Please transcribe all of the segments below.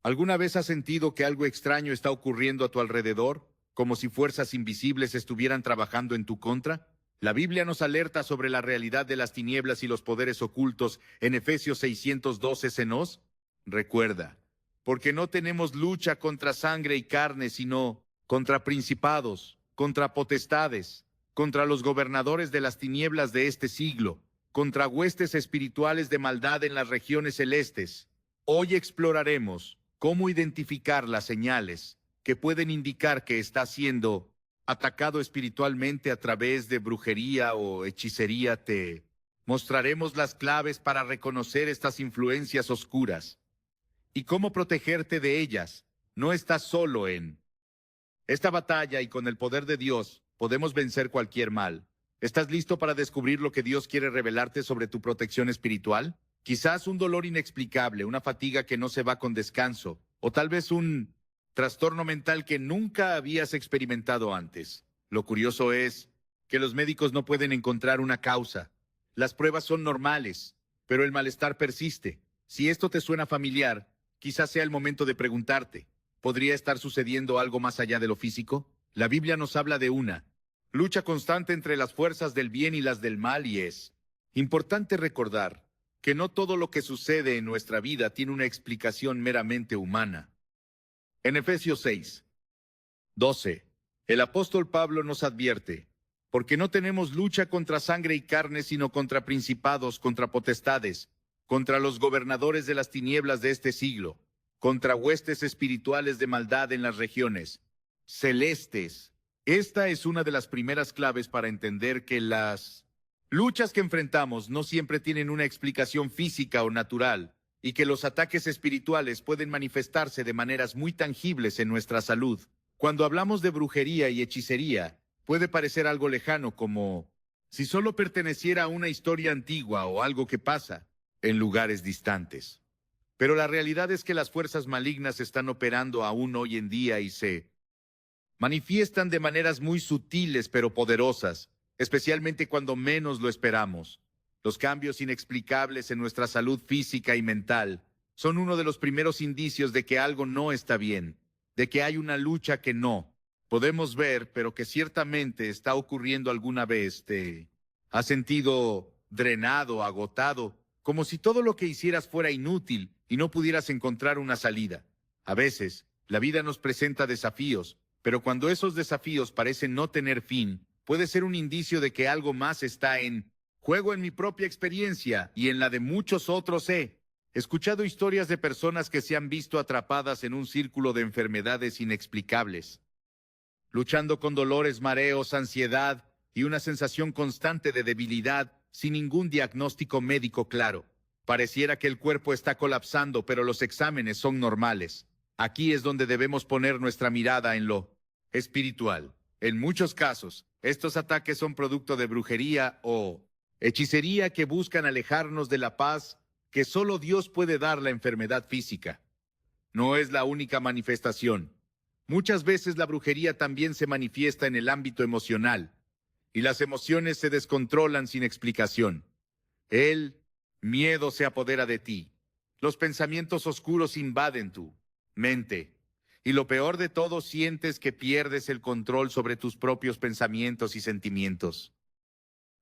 ¿Alguna vez has sentido que algo extraño está ocurriendo a tu alrededor, como si fuerzas invisibles estuvieran trabajando en tu contra? La Biblia nos alerta sobre la realidad de las tinieblas y los poderes ocultos en Efesios 612 cenos. Recuerda, porque no tenemos lucha contra sangre y carne, sino contra principados, contra potestades, contra los gobernadores de las tinieblas de este siglo, contra huestes espirituales de maldad en las regiones celestes. Hoy exploraremos cómo identificar las señales que pueden indicar que está siendo atacado espiritualmente a través de brujería o hechicería. Te mostraremos las claves para reconocer estas influencias oscuras y cómo protegerte de ellas. No estás solo en esta batalla, y con el poder de Dios podemos vencer cualquier mal. ¿Estás listo para descubrir lo que Dios quiere revelarte sobre tu protección espiritual? Quizás un dolor inexplicable, una fatiga que no se va con descanso, o tal vez un trastorno mental que nunca habías experimentado antes. Lo curioso es que los médicos no pueden encontrar una causa. Las pruebas son normales, pero el malestar persiste. Si esto te suena familiar, quizás sea el momento de preguntarte, ¿podría estar sucediendo algo más allá de lo físico? La Biblia nos habla de una lucha constante entre las fuerzas del bien y las del mal, y es importante recordar que no todo lo que sucede en nuestra vida tiene una explicación meramente humana. En Efesios 6:12, el apóstol Pablo nos advierte, porque no tenemos lucha contra sangre y carne, sino contra principados, contra potestades, contra los gobernadores de las tinieblas de este siglo, contra huestes espirituales de maldad en las regiones celestes. Esta es una de las primeras claves para entender que las luchas que enfrentamos no siempre tienen una explicación física o natural, y que los ataques espirituales pueden manifestarse de maneras muy tangibles en nuestra salud. Cuando hablamos de brujería y hechicería, puede parecer algo lejano, como si solo perteneciera a una historia antigua o algo que pasa en lugares distantes. Pero la realidad es que las fuerzas malignas están operando aún hoy en día y se manifiestan de maneras muy sutiles pero poderosas, especialmente cuando menos lo esperamos. Los cambios inexplicables en nuestra salud física y mental son uno de los primeros indicios de que algo no está bien, de que hay una lucha que no podemos ver, pero que ciertamente está ocurriendo. ¿Alguna vez te has sentido drenado, agotado, como si todo lo que hicieras fuera inútil y no pudieras encontrar una salida? A veces, la vida nos presenta desafíos, pero cuando esos desafíos parecen no tener fin, puede ser un indicio de que algo más está en juego. En mi propia experiencia y en la de muchos otros he escuchado historias de personas que se han visto atrapadas en un círculo de enfermedades inexplicables, luchando con dolores, mareos, ansiedad y una sensación constante de debilidad sin ningún diagnóstico médico claro. Pareciera que el cuerpo está colapsando, pero los exámenes son normales. Aquí es donde debemos poner nuestra mirada en lo espiritual. En muchos casos, estos ataques son producto de brujería o hechicería que buscan alejarnos de la paz que solo Dios puede dar. La enfermedad física no es la única manifestación. Muchas veces la brujería también se manifiesta en el ámbito emocional, y las emociones se descontrolan sin explicación. El miedo se apodera de ti. Los pensamientos oscuros invaden tu mente. Y lo peor de todo, sientes que pierdes el control sobre tus propios pensamientos y sentimientos.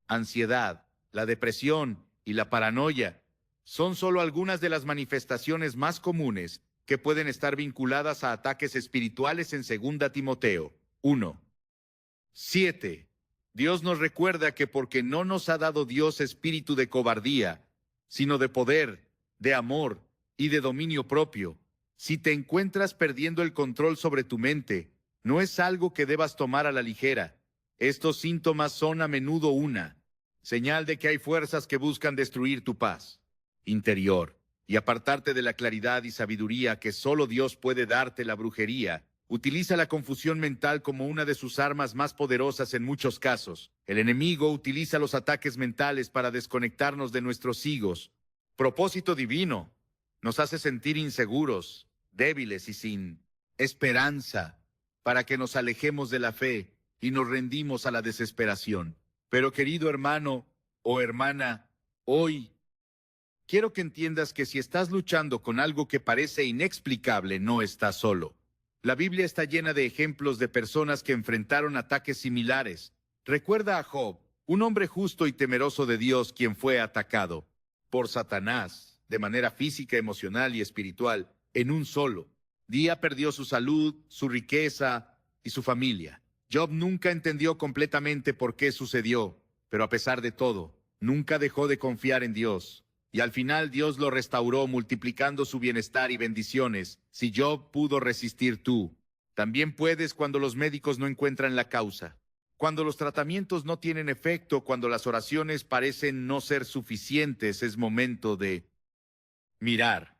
Ansiedad, la depresión y la paranoia son solo algunas de las manifestaciones más comunes que pueden estar vinculadas a ataques espirituales. En 2 Timoteo 1:7, Dios nos recuerda que porque no nos ha dado Dios espíritu de cobardía, sino de poder, de amor y de dominio propio. Si te encuentras perdiendo el control sobre tu mente, no es algo que debas tomar a la ligera. Estos síntomas son a menudo una señal de que hay fuerzas que buscan destruir tu paz interior y apartarte de la claridad y sabiduría que solo Dios puede darte. La brujería utiliza la confusión mental como una de sus armas más poderosas. En muchos casos, el enemigo utiliza los ataques mentales para desconectarnos de nuestros propósito divino. Nos hace sentir inseguros, débiles y sin esperanza, para que nos alejemos de la fe y nos rendimos a la desesperación. Pero, querido hermano o hermana, hoy Quiero que entiendas que si estás luchando con algo que parece inexplicable, no estás solo. La Biblia está llena de ejemplos de personas que enfrentaron ataques similares. Recuerda a Job, un hombre justo y temeroso de Dios, quien fue atacado por Satanás, de manera física, emocional y espiritual, en un solo día perdió su salud, su riqueza y su familia. Job nunca entendió completamente por qué sucedió, pero a pesar de todo, nunca dejó de confiar en Dios. Y al final Dios lo restauró multiplicando su bienestar y bendiciones. Si Job pudo resistir, tú también puedes cuando los médicos no encuentran la causa, cuando los tratamientos no tienen efecto, cuando las oraciones parecen no ser suficientes. Es momento de mirar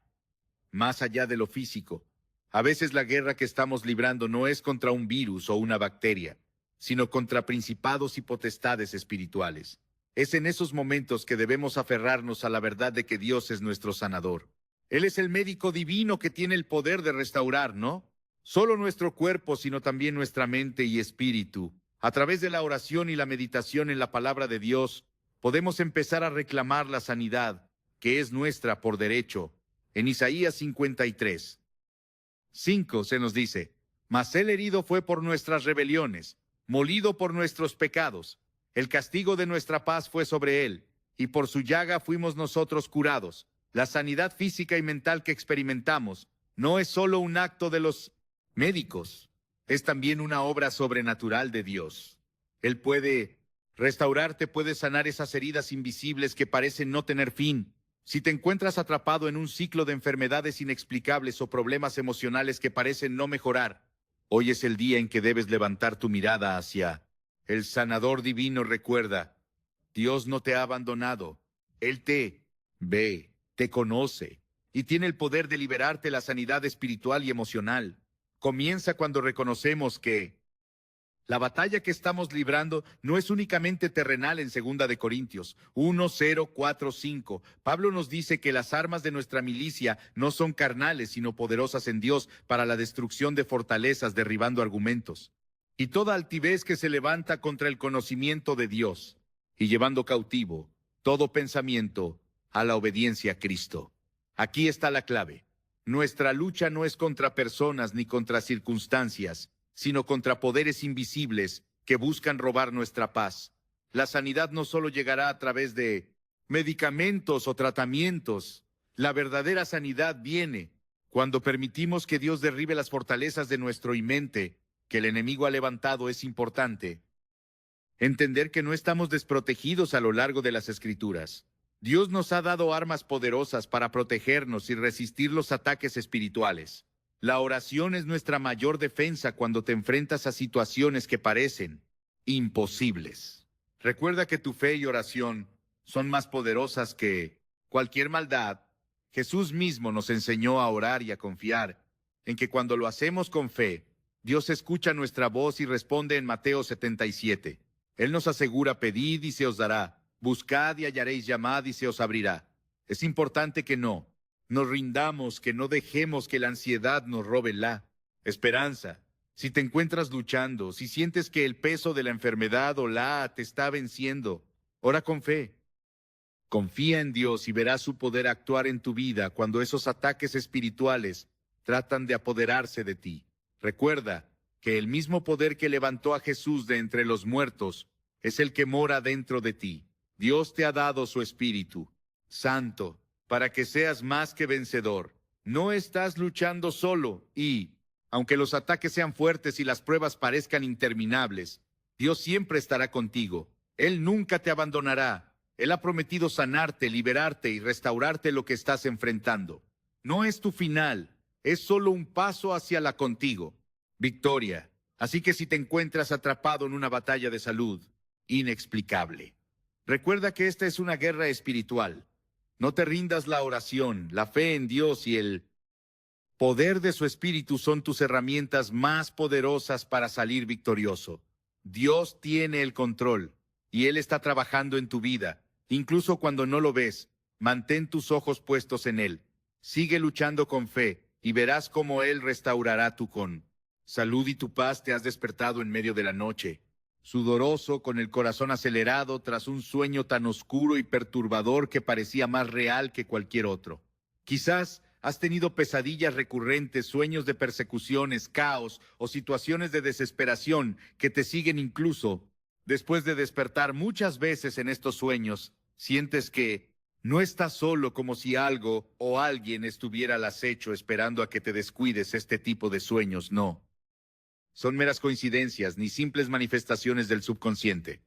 más allá de lo físico. A veces la guerra que estamos librando no es contra un virus o una bacteria, sino contra principados y potestades espirituales. Es en esos momentos que debemos aferrarnos a la verdad de que Dios es nuestro sanador. Él es el médico divino que tiene el poder de restaurar, ¿no? Solo nuestro cuerpo, sino también nuestra mente y espíritu. A través de la oración y la meditación en la palabra de Dios, podemos empezar a reclamar la sanidad, que es nuestra por derecho. En Isaías 53:5 se nos dice: Mas el herido fue por nuestras rebeliones, molido por nuestros pecados. El castigo de nuestra paz fue sobre él, y por su llaga fuimos nosotros curados. La sanidad física y mental que experimentamos no es solo un acto de los médicos, es también una obra sobrenatural de Dios. Él puede restaurarte, puede sanar esas heridas invisibles que parecen no tener fin. Si te encuentras atrapado en un ciclo de enfermedades inexplicables o problemas emocionales que parecen no mejorar, hoy es el día en que debes levantar tu mirada hacia el sanador divino. Recuerda, Dios no te ha abandonado. Él te ve, te conoce y tiene el poder de liberarte la sanidad espiritual y emocional. Comienza cuando reconocemos que la batalla que estamos librando no es únicamente terrenal. En 2 de Corintios 1:0-4-5, Pablo nos dice que las armas de nuestra milicia no son carnales, sino poderosas en Dios para la destrucción de fortalezas, derribando argumentos y toda altivez que se levanta contra el conocimiento de Dios, y llevando cautivo todo pensamiento a la obediencia a Cristo. Aquí está la clave. Nuestra lucha no es contra personas ni contra circunstancias, sino contra poderes invisibles que buscan robar nuestra paz. La sanidad no solo llegará a través de medicamentos o tratamientos. La verdadera sanidad viene cuando permitimos que Dios derribe las fortalezas de nuestro mente que el enemigo ha levantado. Es importante entender que no estamos desprotegidos a lo largo de las Escrituras. Dios nos ha dado armas poderosas para protegernos y resistir los ataques espirituales. La oración es nuestra mayor defensa cuando te enfrentas a situaciones que parecen imposibles. Recuerda que tu fe y oración son más poderosas que cualquier maldad. Jesús mismo nos enseñó a orar y a confiar en que cuando lo hacemos con fe, Dios escucha nuestra voz y responde. En Mateo 77. Él nos asegura: pedid y se os dará, buscad y hallaréis, llamad y se os abrirá. Es importante que no nos rindamos, que no dejemos que la ansiedad nos robe la esperanza. Si te encuentras luchando, si sientes que el peso de la enfermedad o te está venciendo, ora con fe. Confía en Dios y verás su poder actuar en tu vida cuando esos ataques espirituales tratan de apoderarse de ti. Recuerda que el mismo poder que levantó a Jesús de entre los muertos es el que mora dentro de ti. Dios te ha dado su Espíritu Santo para que seas más que vencedor. No estás luchando solo y, aunque los ataques sean fuertes y las pruebas parezcan interminables, Dios siempre estará contigo. Él nunca te abandonará. Él ha prometido sanarte, liberarte y restaurarte lo que estás enfrentando. No es tu final, es solo un paso hacia la contigo victoria. Así que si te encuentras atrapado en una batalla de salud inexplicable, recuerda que esta es una guerra espiritual. No te rindas. La oración, la fe en Dios y el poder de su Espíritu son tus herramientas más poderosas para salir victorioso. Dios tiene el control y Él está trabajando en tu vida, incluso cuando no lo ves. Mantén tus ojos puestos en Él. Sigue luchando con fe y verás cómo Él restaurará tu salud y tu paz. Te has despertado en medio de la noche, sudoroso, con el corazón acelerado tras un sueño tan oscuro y perturbador que parecía más real que cualquier otro. Quizás has tenido pesadillas recurrentes, sueños de persecuciones, caos o situaciones de desesperación que te siguen incluso después de despertar muchas veces en estos sueños. Sientes que no estás solo, como si algo o alguien estuviera al acecho esperando a que te descuides. Este tipo de sueños no son meras coincidencias ni simples manifestaciones del subconsciente.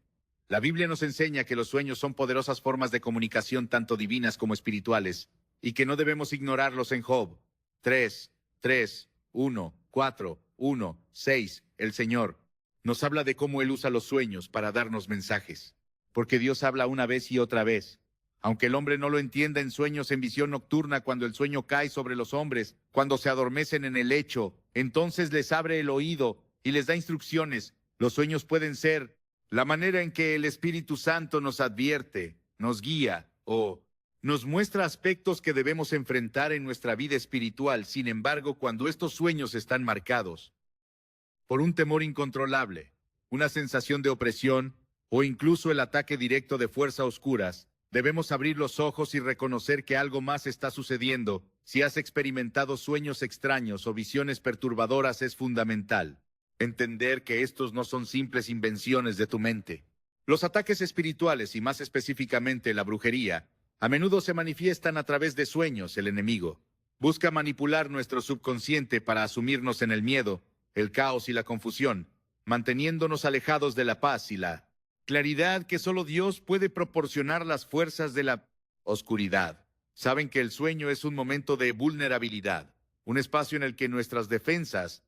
La Biblia nos enseña que los sueños son poderosas formas de comunicación tanto divinas como espirituales, y que no debemos ignorarlos. En Job 3:1, 4:1, 6, el Señor nos habla de cómo Él usa los sueños para darnos mensajes. Porque Dios habla una vez y otra vez. Aunque el hombre no lo entienda, en sueños, en visión nocturna, cuando el sueño cae sobre los hombres, cuando se adormecen en el lecho, entonces les abre el oído y les da instrucciones. Los sueños pueden ser la manera en que el Espíritu Santo nos advierte, nos guía o nos muestra aspectos que debemos enfrentar en nuestra vida espiritual. Sin embargo, cuando estos sueños están marcados por un temor incontrolable, una sensación de opresión o incluso el ataque directo de fuerzas oscuras, debemos abrir los ojos y reconocer que algo más está sucediendo. Si has experimentado sueños extraños o visiones perturbadoras, es fundamental entender que estos no son simples invenciones de tu mente. Los ataques espirituales, y más específicamente la brujería, a menudo se manifiestan a través de sueños. El enemigo busca manipular nuestro subconsciente para asumirnos en el miedo, el caos y la confusión, manteniéndonos alejados de la paz y la claridad que solo Dios puede proporcionar. Las fuerzas de la oscuridad saben que el sueño es un momento de vulnerabilidad, un espacio en el que nuestras defensas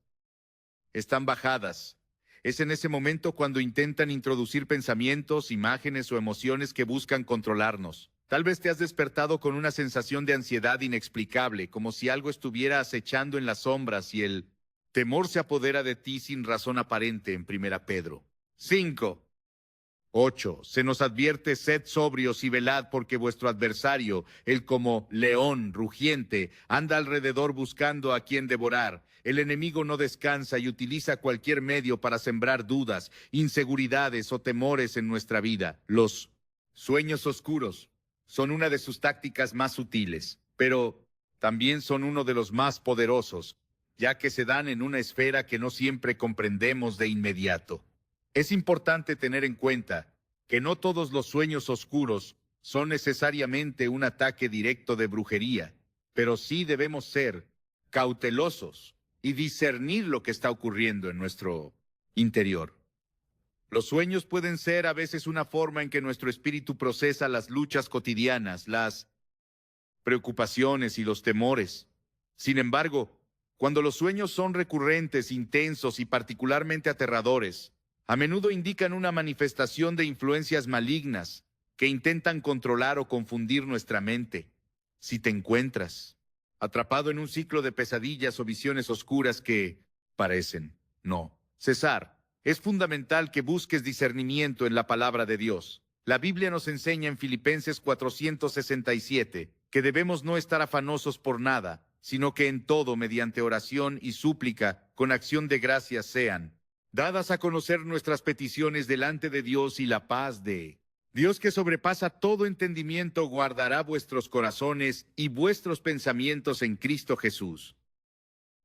están bajadas. Es en ese momento cuando intentan introducir pensamientos, imágenes o emociones que buscan controlarnos. Tal vez te has despertado con una sensación de ansiedad inexplicable, como si algo estuviera acechando en las sombras, y el temor se apodera de ti sin razón aparente. En 1 Pedro 5:8 se nos advierte: sed sobrios y velad, porque vuestro adversario, el como león rugiente, anda alrededor buscando a quien devorar. El enemigo no descansa y utiliza cualquier medio para sembrar dudas, inseguridades o temores en nuestra vida. Los sueños oscuros son una de sus tácticas más sutiles, pero también son uno de los más poderosos, ya que se dan en una esfera que no siempre comprendemos de inmediato. Es importante tener en cuenta que no todos los sueños oscuros son necesariamente un ataque directo de brujería, pero sí debemos ser cautelosos y discernir lo que está ocurriendo en nuestro interior. Los sueños pueden ser a veces una forma en que nuestro espíritu procesa las luchas cotidianas, las preocupaciones y los temores. Sin embargo, cuando los sueños son recurrentes, intensos y particularmente aterradores, a menudo indican una manifestación de influencias malignas que intentan controlar o confundir nuestra mente. Si te encuentras atrapado en un ciclo de pesadillas o visiones oscuras que parecen no cesar, es fundamental que busques discernimiento en la palabra de Dios. La Biblia nos enseña en Filipenses 4:67 que debemos no estar afanosos por nada, sino que en todo, mediante oración y súplica, con acción de gracias, sean dadas a conocer nuestras peticiones delante de Dios, y la paz de Dios, que sobrepasa todo entendimiento, guardará vuestros corazones y vuestros pensamientos en Cristo Jesús.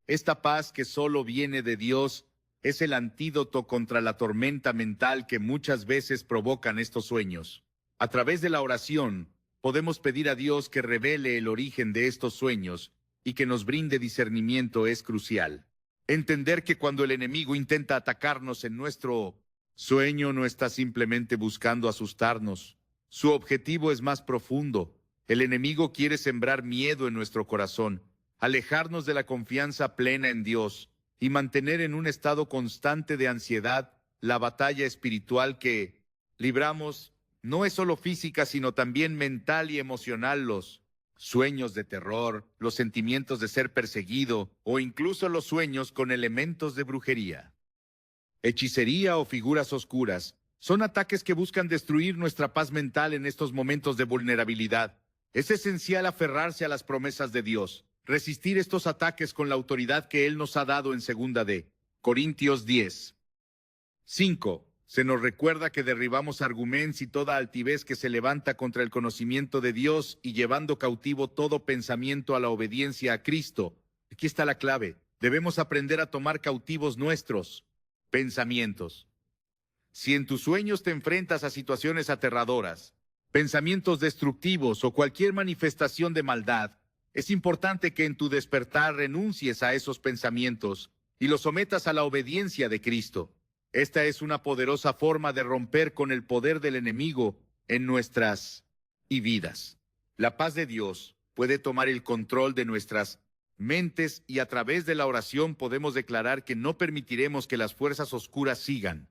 Esta paz que solo viene de Dios es el antídoto contra la tormenta mental que muchas veces provocan estos sueños. A través de la oración, podemos pedir a Dios que revele el origen de estos sueños y que nos brinde discernimiento. Es crucial entender que cuando el enemigo intenta atacarnos en nuestro sueño, no está simplemente buscando asustarnos. Su objetivo es más profundo. El enemigo quiere sembrar miedo en nuestro corazón, alejarnos de la confianza plena en Dios y mantener en un estado constante de ansiedad. La batalla espiritual que libramos no es solo física, sino también mental y emocional. Los sueños de terror, los sentimientos de ser perseguido o incluso los sueños con elementos de brujería, hechicería o figuras oscuras son ataques que buscan destruir nuestra paz mental en estos momentos de vulnerabilidad. Es esencial aferrarse a las promesas de Dios, resistir estos ataques con la autoridad que Él nos ha dado en 2 de Corintios 10:5. Se nos recuerda que derribamos argumentos y toda altivez que se levanta contra el conocimiento de Dios y llevando cautivo todo pensamiento a la obediencia a Cristo. Aquí está la clave. Debemos aprender a tomar cautivos nuestros pensamientos. Si en tus sueños te enfrentas a situaciones aterradoras, pensamientos destructivos o cualquier manifestación de maldad, es importante que en tu despertar renuncies a esos pensamientos y los sometas a la obediencia de Cristo. Esta es una poderosa forma de romper con el poder del enemigo en nuestras vidas. La paz de Dios puede tomar el control de nuestras mentes y a través de la oración podemos declarar que no permitiremos que las fuerzas oscuras sigan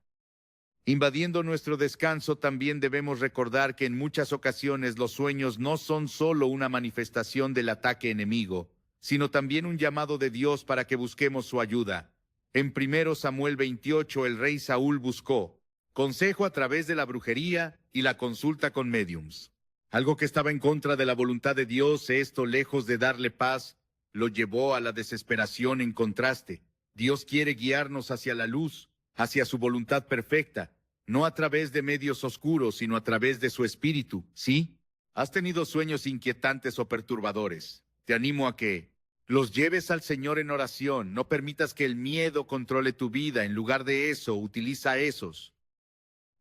invadiendo nuestro descanso. También debemos recordar que en muchas ocasiones los sueños no son solo una manifestación del ataque enemigo, sino también un llamado de Dios para que busquemos su ayuda. En 1 Samuel 28, el rey Saúl buscó consejo a través de la brujería y la consulta con médiums. Algo que estaba en contra de la voluntad de Dios, esto lejos de darle paz, lo llevó a la desesperación. En contraste, Dios quiere guiarnos hacia la luz, hacia su voluntad perfecta, no a través de medios oscuros, sino a través de su espíritu. ¿Sí? ¿Has tenido sueños inquietantes o perturbadores? Te animo a que los lleves al Señor en oración. No permitas que el miedo controle tu vida. En lugar de eso, utiliza esos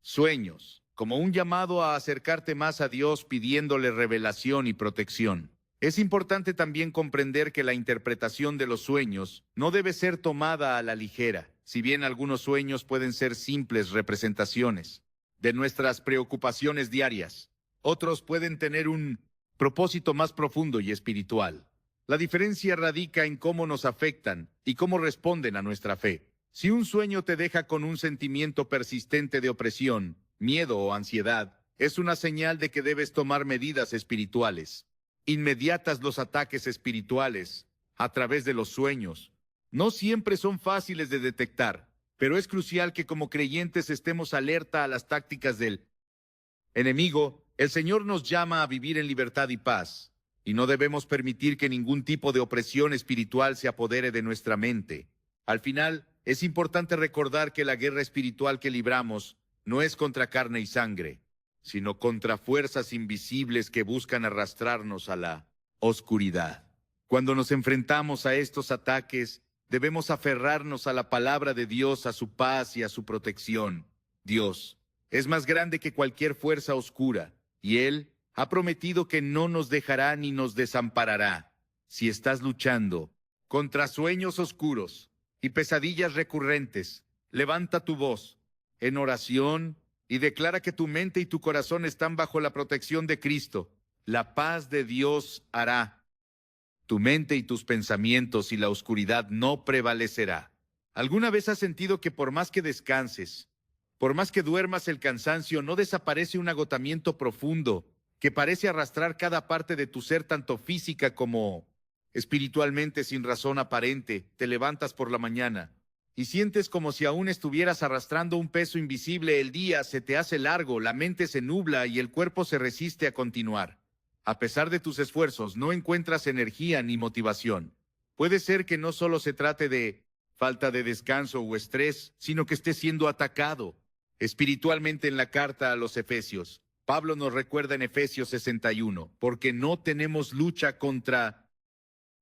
sueños como un llamado a acercarte más a Dios pidiéndole revelación y protección. Es importante también comprender que la interpretación de los sueños no debe ser tomada a la ligera. Si bien algunos sueños pueden ser simples representaciones de nuestras preocupaciones diarias, otros pueden tener un propósito más profundo y espiritual. La diferencia radica en cómo nos afectan y cómo responden a nuestra fe. Si un sueño te deja con un sentimiento persistente de opresión, miedo o ansiedad, es una señal de que debes tomar medidas espirituales. Inmediatas. Los ataques espirituales a través de los sueños no siempre son fáciles de detectar, pero es crucial que como creyentes estemos alerta a las tácticas del enemigo. El Señor nos llama a vivir en libertad y paz, y no debemos permitir que ningún tipo de opresión espiritual se apodere de nuestra mente. Al final, es importante recordar que la guerra espiritual que libramos no es contra carne y sangre, sino contra fuerzas invisibles que buscan arrastrarnos a la oscuridad. Cuando nos enfrentamos a estos ataques, debemos aferrarnos a la palabra de Dios, a su paz y a su protección. Dios es más grande que cualquier fuerza oscura, y Él ha prometido que no nos dejará ni nos desamparará. Si estás luchando contra sueños oscuros y pesadillas recurrentes, levanta tu voz en oración y declara que tu mente y tu corazón están bajo la protección de Cristo. La paz de Dios hará tu mente y tus pensamientos, y la oscuridad no prevalecerá. ¿Alguna vez has sentido que por más que descanses, por más que duermas, el cansancio no desaparece? Un agotamiento profundo que parece arrastrar cada parte de tu ser, tanto física como espiritualmente, sin razón aparente. Te levantas por la mañana y sientes como si aún estuvieras arrastrando un peso invisible. El día se te hace largo, la mente se nubla y el cuerpo se resiste a continuar. A pesar de tus esfuerzos, no encuentras energía ni motivación. Puede ser que no solo se trate de falta de descanso o estrés, sino que estés siendo atacado espiritualmente. En la carta a los Efesios, Pablo nos recuerda en Efesios 61, porque no tenemos lucha contra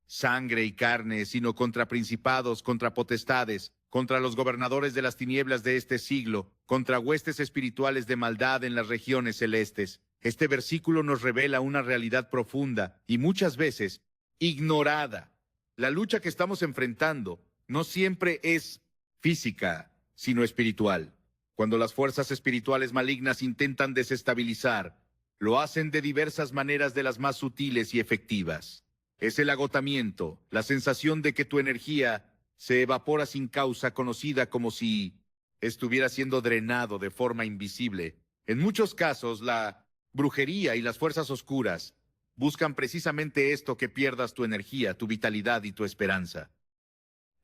sangre y carne, sino contra principados, contra potestades, contra los gobernadores de las tinieblas de este siglo, contra huestes espirituales de maldad en las regiones celestes. Este versículo nos revela una realidad profunda y muchas veces ignorada. La lucha que estamos enfrentando no siempre es física, sino espiritual. Cuando las fuerzas espirituales malignas intentan desestabilizar, lo hacen de diversas maneras, de las más sutiles y efectivas. Es el agotamiento, la sensación de que tu energía se evapora sin causa, conocida como si estuviera siendo drenado de forma invisible. En muchos casos, la brujería y las fuerzas oscuras buscan precisamente esto: que pierdas tu energía, tu vitalidad y tu esperanza.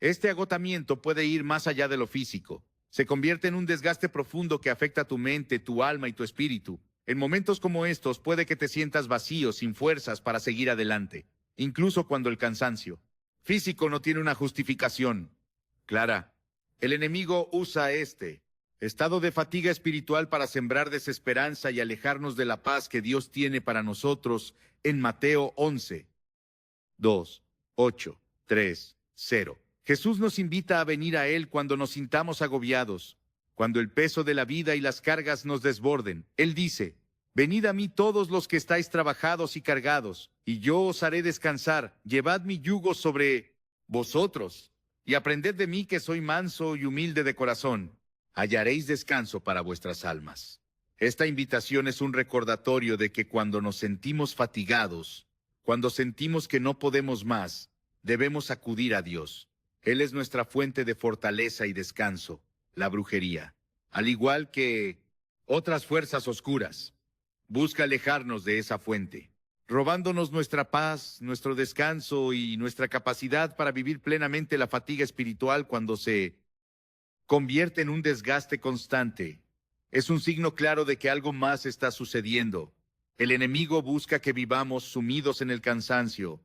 Este agotamiento puede ir más allá de lo físico. Se convierte en un desgaste profundo que afecta tu mente, tu alma y tu espíritu. En momentos como estos puede que te sientas vacío, sin fuerzas para seguir adelante, incluso cuando el cansancio físico no tiene una justificación clara. El enemigo usa este Estado de fatiga espiritual para sembrar desesperanza y alejarnos de la paz que Dios tiene para nosotros en Mateo 11, 2, 8, 3, 0. Jesús nos invita a venir a Él cuando nos sintamos agobiados, cuando el peso de la vida y las cargas nos desborden. Él dice: venid a mí todos los que estáis trabajados y cargados, y yo os haré descansar. Llevad mi yugo sobre vosotros, y aprended de mí, que soy manso y humilde de corazón. Hallaréis descanso para vuestras almas. Esta invitación es un recordatorio de que cuando nos sentimos fatigados, cuando sentimos que no podemos más, debemos acudir a Dios. Él es nuestra fuente de fortaleza y descanso, la brujería, al igual que otras fuerzas oscuras. Busca alejarnos de esa fuente, robándonos nuestra paz, nuestro descanso y nuestra capacidad para vivir plenamente. La fatiga espiritual, cuando se convierte en un desgaste constante, es un signo claro de que algo más está sucediendo. El enemigo busca que vivamos sumidos en el cansancio,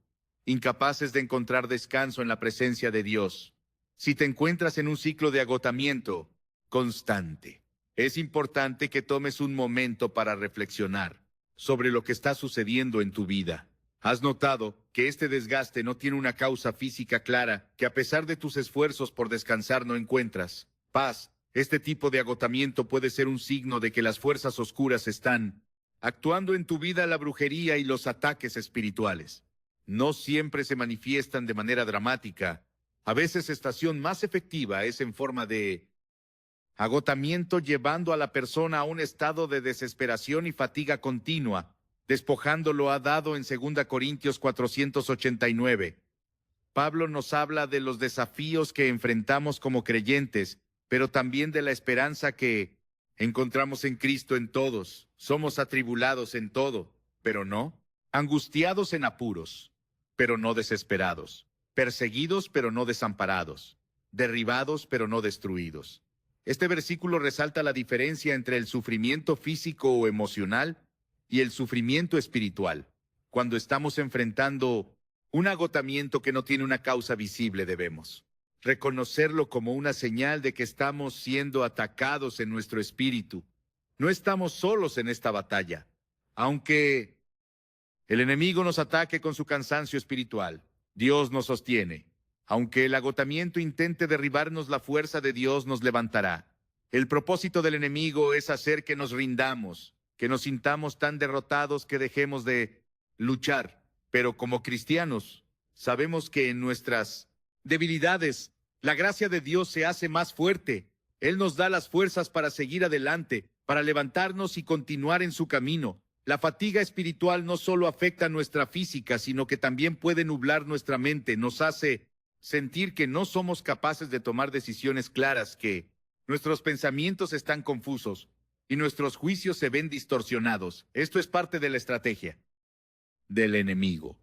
incapaces de encontrar descanso en la presencia de Dios. Si te encuentras en un ciclo de agotamiento constante, es importante que tomes un momento para reflexionar sobre lo que está sucediendo en tu vida. ¿Has notado que este desgaste no tiene una causa física clara, que a pesar de tus esfuerzos por descansar no encuentras paz? Este tipo de agotamiento puede ser un signo de que las fuerzas oscuras están actuando en tu vida. La brujería y los ataques espirituales no siempre se manifiestan de manera dramática. A veces, estación más efectiva es en forma de agotamiento, llevando a la persona a un estado de desesperación y fatiga continua. Despojándolo ha dado en 2 Corintios 489. Pablo nos habla de los desafíos que enfrentamos como creyentes, pero también de la esperanza que encontramos en Cristo. En todos somos atribulados en todo, pero no angustiados, en apuros, pero no desesperados, perseguidos, pero no desamparados, derribados, pero no destruidos. Este versículo resalta la diferencia entre el sufrimiento físico o emocional y el sufrimiento espiritual. Cuando estamos enfrentando un agotamiento que no tiene una causa visible, debemos reconocerlo como una señal de que estamos siendo atacados en nuestro espíritu. No estamos solos en esta batalla. Aunque el enemigo nos ataque con su cansancio espiritual, Dios nos sostiene. Aunque el agotamiento intente derribarnos, la fuerza de Dios nos levantará. El propósito del enemigo es hacer que nos rindamos, que nos sintamos tan derrotados que dejemos de luchar. Pero como cristianos, sabemos que en nuestras debilidades, la gracia de Dios se hace más fuerte. Él nos da las fuerzas para seguir adelante, para levantarnos y continuar en su camino. La fatiga espiritual no solo afecta a nuestra física, sino que también puede nublar nuestra mente. Nos hace sentir que no somos capaces de tomar decisiones claras, que nuestros pensamientos están confusos y nuestros juicios se ven distorsionados. Esto es parte de la estrategia del enemigo.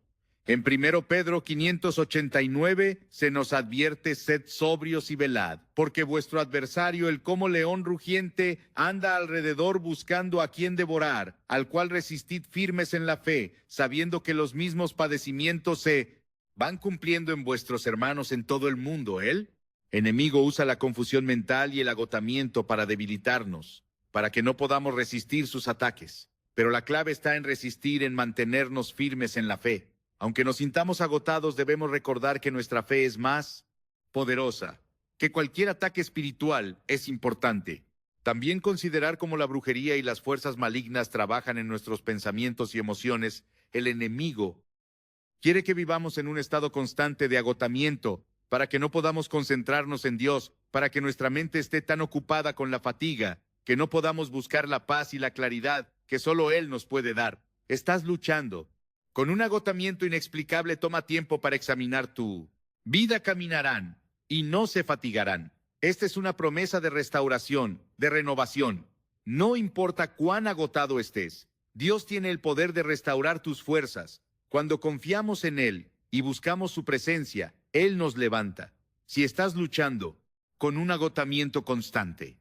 En 1 Pedro 589 se nos advierte: sed sobrios y velad, porque vuestro adversario, el como león rugiente, anda alrededor buscando a quien devorar, al cual resistid firmes en la fe, sabiendo que los mismos padecimientos se van cumpliendo en vuestros hermanos en todo el mundo. El enemigo usa la confusión mental y el agotamiento para debilitarnos, para que no podamos resistir sus ataques. Pero la clave está en resistir, en mantenernos firmes en la fe. Aunque nos sintamos agotados, debemos recordar que nuestra fe es más poderosa, que cualquier ataque espiritual. Es importante también considerar cómo la brujería y las fuerzas malignas trabajan en nuestros pensamientos y emociones. El enemigo quiere que vivamos en un estado constante de agotamiento, para que no podamos concentrarnos en Dios, para que nuestra mente esté tan ocupada con la fatiga, que no podamos buscar la paz y la claridad que solo Él nos puede dar. Estás luchando con un agotamiento inexplicable. Toma tiempo para examinar tu vida. Caminarán y no se fatigarán. Esta es una promesa de restauración, de renovación. No importa cuán agotado estés, Dios tiene el poder de restaurar tus fuerzas. Cuando confiamos en Él y buscamos su presencia, Él nos levanta. Si estás luchando con un agotamiento constante,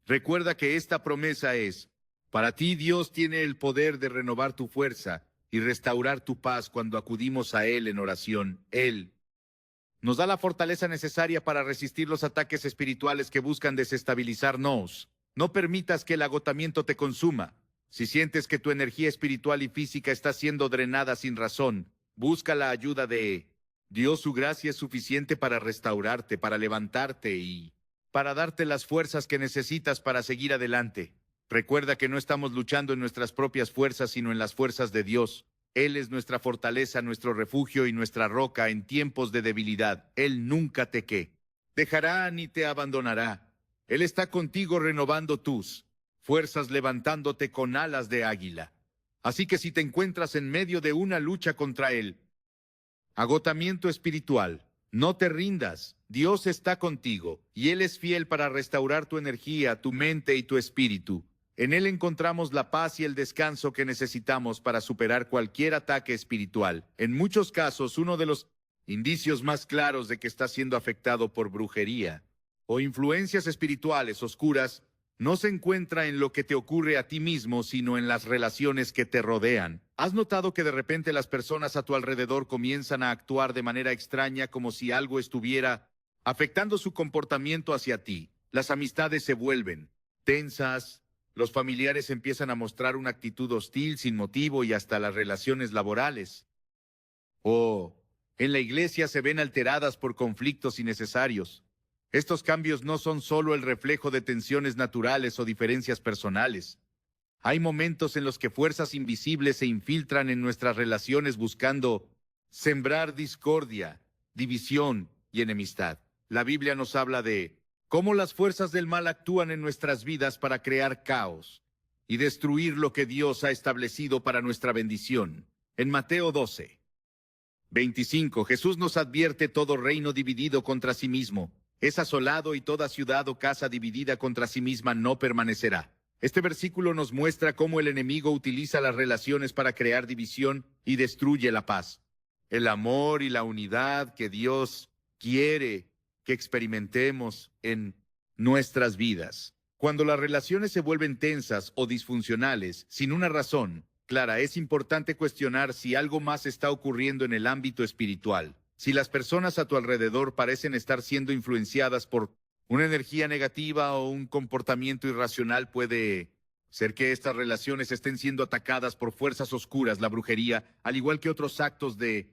recuerda que esta promesa es para ti. Dios tiene el poder de renovar tu fuerza y restaurar tu paz cuando acudimos a Él en oración. Él Nos da la fortaleza necesaria para resistir los ataques espirituales que buscan desestabilizarnos. No permitas que el agotamiento te consuma. Si sientes que tu energía espiritual y física está siendo drenada sin razón, busca la ayuda de Dios. Su gracia es suficiente para restaurarte, para levantarte y para darte las fuerzas que necesitas para seguir adelante. Recuerda que no estamos luchando en nuestras propias fuerzas, sino en las fuerzas de Dios. Él es nuestra fortaleza, nuestro refugio y nuestra roca en tiempos de debilidad. Él nunca te dejará ni te abandonará. Él está contigo renovando tus fuerzas, levantándote con alas de águila. Así que si te encuentras en medio de una lucha contra el agotamiento espiritual, no te rindas. Dios está contigo y Él es fiel para restaurar tu energía, tu mente y tu espíritu. En Él encontramos la paz y el descanso que necesitamos para superar cualquier ataque espiritual. En muchos casos, uno de los indicios más claros de que estás siendo afectado por brujería o influencias espirituales oscuras no se encuentra en lo que te ocurre a ti mismo, sino en las relaciones que te rodean. ¿Has notado que de repente las personas a tu alrededor comienzan a actuar de manera extraña, como si algo estuviera afectando su comportamiento hacia ti? Las amistades se vuelven tensas, los familiares empiezan a mostrar una actitud hostil sin motivo y hasta las relaciones laborales. O en la iglesia se ven alteradas por conflictos innecesarios. Estos cambios no son solo el reflejo de tensiones naturales o diferencias personales. Hay momentos en los que fuerzas invisibles se infiltran en nuestras relaciones buscando sembrar discordia, división y enemistad. La Biblia nos habla de cómo las fuerzas del mal actúan en nuestras vidas para crear caos y destruir lo que Dios ha establecido para nuestra bendición. En Mateo 12:25, Jesús nos advierte: todo reino dividido contra sí mismo es asolado y toda ciudad o casa dividida contra sí misma no permanecerá. Este versículo nos muestra cómo el enemigo utiliza las relaciones para crear división y destruye la paz, el amor y la unidad que Dios quiere que experimentemos en nuestras vidas. Cuando las relaciones se vuelven tensas o disfuncionales, sin una razón clara, es importante cuestionar si algo más está ocurriendo en el ámbito espiritual. Si las personas a tu alrededor parecen estar siendo influenciadas por una energía negativa o un comportamiento irracional, puede ser que estas relaciones estén siendo atacadas por fuerzas oscuras. La brujería, al igual que otros actos de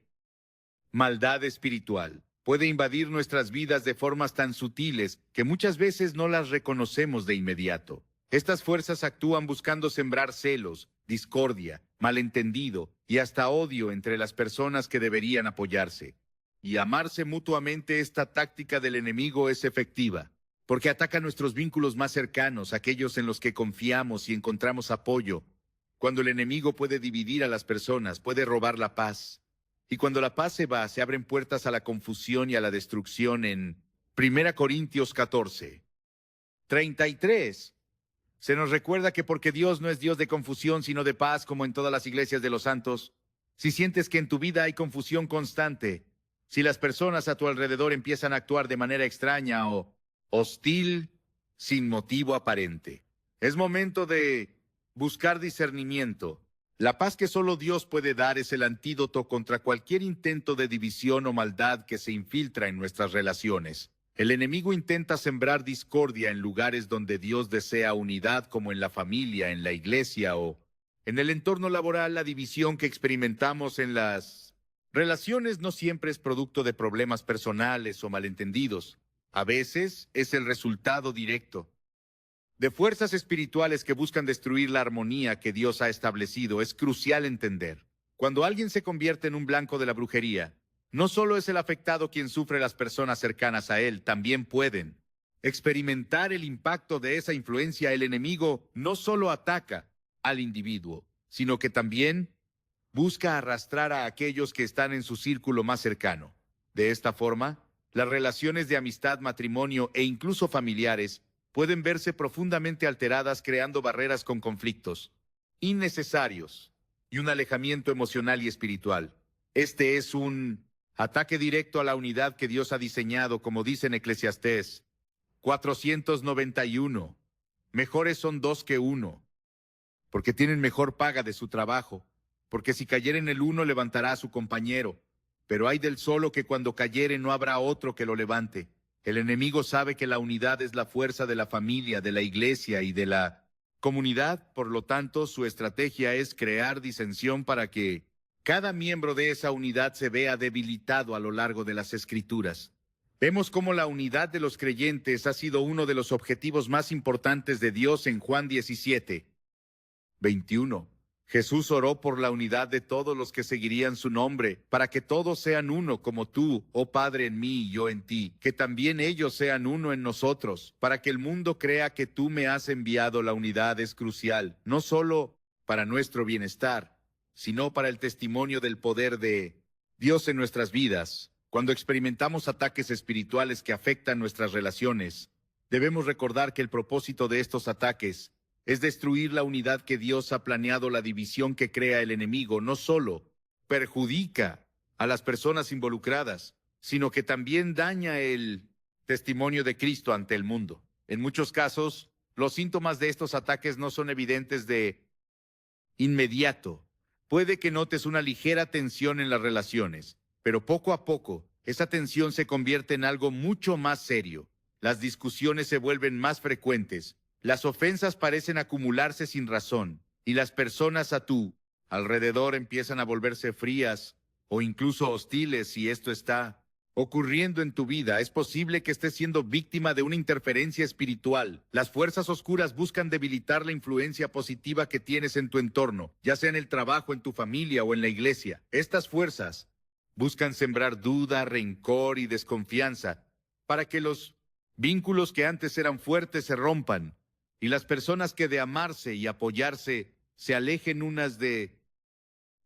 maldad espiritual, puede invadir nuestras vidas de formas tan sutiles que muchas veces no las reconocemos de inmediato. Estas fuerzas actúan buscando sembrar celos, discordia, malentendido y hasta odio entre las personas que deberían apoyarse y amarse mutuamente. Esta táctica del enemigo es efectiva porque ataca nuestros vínculos más cercanos, aquellos en los que confiamos y encontramos apoyo. Cuando el enemigo puede dividir a las personas, puede robar la paz. Y cuando la paz se va, se abren puertas a la confusión y a la destrucción. En 1 Corintios 14:33, se nos recuerda que porque Dios no es Dios de confusión, sino de paz, como en todas las iglesias de los santos. Si sientes que en tu vida hay confusión constante, si las personas a tu alrededor empiezan a actuar de manera extraña o hostil sin motivo aparente, es momento de buscar discernimiento. La paz que solo Dios puede dar es el antídoto contra cualquier intento de división o maldad que se infiltra en nuestras relaciones. El enemigo intenta sembrar discordia en lugares donde Dios desea unidad, como en la familia, en la iglesia o en el entorno laboral. La división que experimentamos en las relaciones no siempre es producto de problemas personales o malentendidos. A veces es el resultado directo de fuerzas espirituales que buscan destruir la armonía que Dios ha establecido. Es crucial entender: cuando alguien se convierte en un blanco de la brujería, no solo es el afectado quien sufre, las personas cercanas a él también pueden experimentar el impacto de esa influencia. El enemigo no solo ataca al individuo, sino que también busca arrastrar a aquellos que están en su círculo más cercano. De esta forma, las relaciones de amistad, matrimonio e incluso familiares pueden verse profundamente alteradas, creando barreras con conflictos innecesarios y un alejamiento emocional y espiritual. Este es un ataque directo a la unidad que Dios ha diseñado, como dice en Eclesiastés 491. Mejores son dos que uno, porque tienen mejor paga de su trabajo, porque si cayeren el uno, levantará a su compañero. Pero hay del solo que cuando cayere no habrá otro que lo levante. El enemigo sabe que la unidad es la fuerza de la familia, de la iglesia y de la comunidad. Por lo tanto, su estrategia es crear disensión para que cada miembro de esa unidad se vea debilitado a lo largo de las Escrituras. Vemos cómo la unidad de los creyentes ha sido uno de los objetivos más importantes de Dios en Juan 17:21. Jesús oró por la unidad de todos los que seguirían su nombre, para que todos sean uno como tú, oh Padre, en mí y yo en ti, que también ellos sean uno en nosotros, para que el mundo crea que tú me has enviado. La unidad es crucial, no solo para nuestro bienestar, sino para el testimonio del poder de Dios en nuestras vidas. Cuando experimentamos ataques espirituales que afectan nuestras relaciones, debemos recordar que el propósito de estos ataques es destruir la unidad que Dios ha planeado. La división que crea el enemigo no solo perjudica a las personas involucradas, sino que también daña el testimonio de Cristo ante el mundo. En muchos casos, los síntomas de estos ataques no son evidentes de inmediato. Puede que notes una ligera tensión en las relaciones, pero poco a poco, esa tensión se convierte en algo mucho más serio. Las discusiones se vuelven más frecuentes. Las ofensas parecen acumularse sin razón, y las personas a tu alrededor empiezan a volverse frías o incluso hostiles. Si esto está ocurriendo en tu vida, es posible que estés siendo víctima de una interferencia espiritual. Las fuerzas oscuras buscan debilitar la influencia positiva que tienes en tu entorno, ya sea en el trabajo, en tu familia o en la iglesia. Estas fuerzas buscan sembrar duda, rencor y desconfianza para que los vínculos que antes eran fuertes se rompan y las personas que de amarse y apoyarse se alejen unas de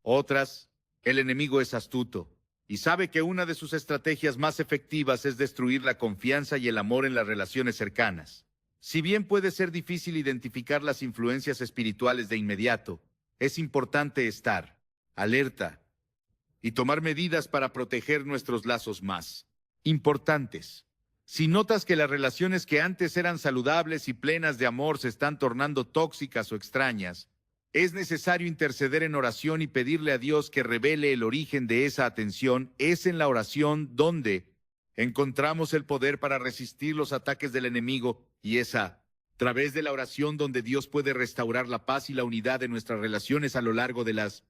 otras. El enemigo es astuto y sabe que una de sus estrategias más efectivas es destruir la confianza y el amor en las relaciones cercanas. Si bien puede ser difícil identificar las influencias espirituales de inmediato, es importante estar alerta y tomar medidas para proteger nuestros lazos más importantes. Si notas que las relaciones que antes eran saludables y plenas de amor se están tornando tóxicas o extrañas, es necesario interceder en oración y pedirle a Dios que revele el origen de esa atención. Es en la oración donde encontramos el poder para resistir los ataques del enemigo, y es a través de la oración donde Dios puede restaurar la paz y la unidad de nuestras relaciones. A lo largo de las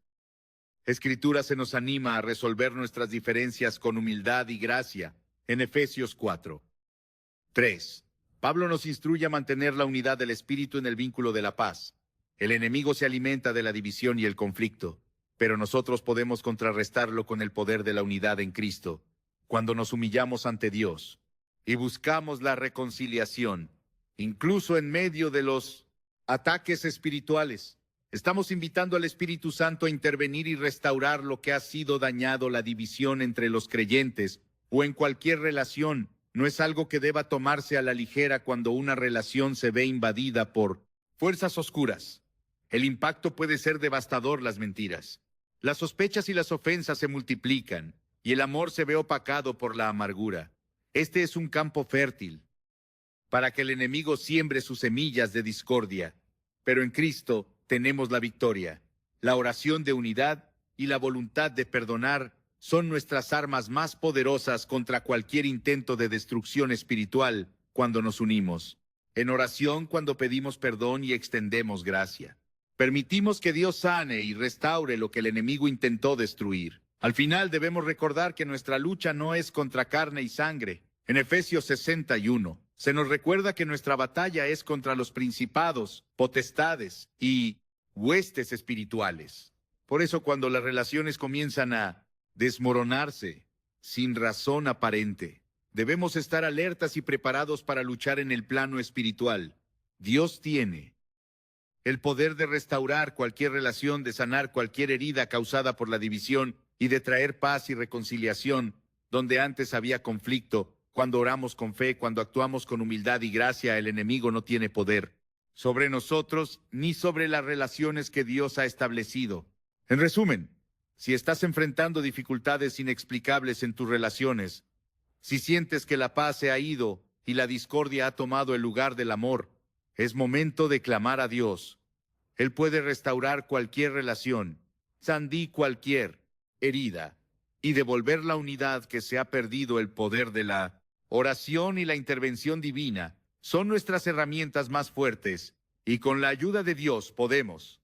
Escrituras se nos anima a resolver nuestras diferencias con humildad y gracia. En Efesios 4:3, Pablo nos instruye a mantener la unidad del espíritu en el vínculo de la paz. El enemigo se alimenta de la división y el conflicto, pero nosotros podemos contrarrestarlo con el poder de la unidad en Cristo, cuando nos humillamos ante Dios y buscamos la reconciliación, incluso en medio de los ataques espirituales. Estamos invitando al Espíritu Santo a intervenir y restaurar lo que ha sido dañado. La división entre los creyentes o en cualquier relación no es algo que deba tomarse a la ligera. Cuando una relación se ve invadida por fuerzas oscuras, el impacto puede ser devastador. Las mentiras, las sospechas y las ofensas se multiplican, y el amor se ve opacado por la amargura. Este es un campo fértil para que el enemigo siembre sus semillas de discordia. Pero en Cristo tenemos la victoria. La oración de unidad y la voluntad de perdonar son nuestras armas más poderosas contra cualquier intento de destrucción espiritual. Cuando nos unimos en oración, cuando pedimos perdón y extendemos gracia, permitimos que Dios sane y restaure lo que el enemigo intentó destruir. Al final debemos recordar que nuestra lucha no es contra carne y sangre. En Efesios 61 se nos recuerda que nuestra batalla es contra los principados, potestades y huestes espirituales. Por eso, cuando las relaciones comienzan a desmoronarse sin razón aparente, debemos estar alertas y preparados para luchar en el plano espiritual. Dios tiene el poder de restaurar cualquier relación, de sanar cualquier herida causada por la división y de traer paz y reconciliación donde antes había conflicto. Cuando oramos con fe, cuando actuamos con humildad y gracia, el enemigo no tiene poder sobre nosotros ni sobre las relaciones que Dios ha establecido. En resumen, si estás enfrentando dificultades inexplicables en tus relaciones, si sientes que la paz se ha ido y la discordia ha tomado el lugar del amor, es momento de clamar a Dios. Él puede restaurar cualquier relación, sanar cualquier herida y devolver la unidad que se ha perdido. El poder de la oración y la intervención divina son nuestras herramientas más fuertes, y con la ayuda de Dios podemos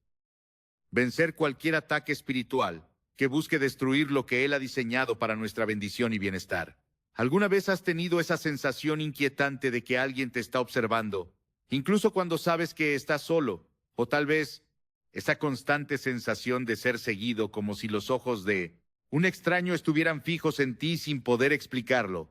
vencer cualquier ataque espiritual que busque destruir lo que Él ha diseñado para nuestra bendición y bienestar. ¿Alguna vez has tenido esa sensación inquietante de que alguien te está observando, incluso cuando sabes que estás solo? O tal vez esa constante sensación de ser seguido, como si los ojos de un extraño estuvieran fijos en ti sin poder explicarlo.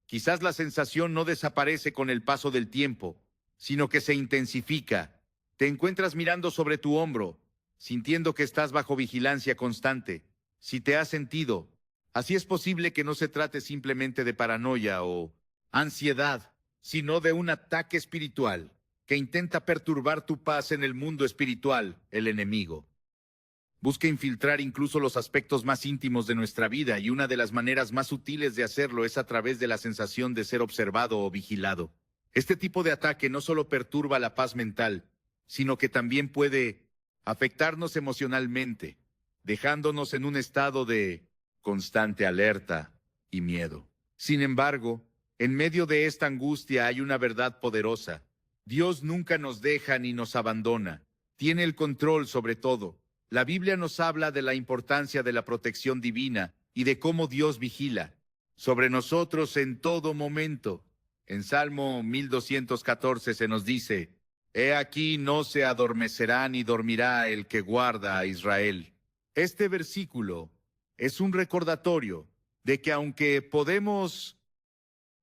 Quizás la sensación no desaparece con el paso del tiempo, sino que se intensifica. Te encuentras mirando sobre tu hombro, sintiendo que estás bajo vigilancia constante. Si te has sentido así, es posible que no se trate simplemente de paranoia o ansiedad, sino de un ataque espiritual que intenta perturbar tu paz en el mundo espiritual. El enemigo busca infiltrar incluso los aspectos más íntimos de nuestra vida, y una de las maneras más sutiles de hacerlo es a través de la sensación de ser observado o vigilado. Este tipo de ataque no solo perturba la paz mental, sino que también puede afectarnos emocionalmente, dejándonos en un estado de constante alerta y miedo. Sin embargo, en medio de esta angustia hay una verdad poderosa. Dios nunca nos deja ni nos abandona. Tiene el control sobre todo. La Biblia nos habla de la importancia de la protección divina y de cómo Dios vigila sobre nosotros en todo momento. En Salmo 1214 se nos dice: He aquí, no se adormecerá ni dormirá el que guarda a Israel. Este versículo es un recordatorio de que aunque podemos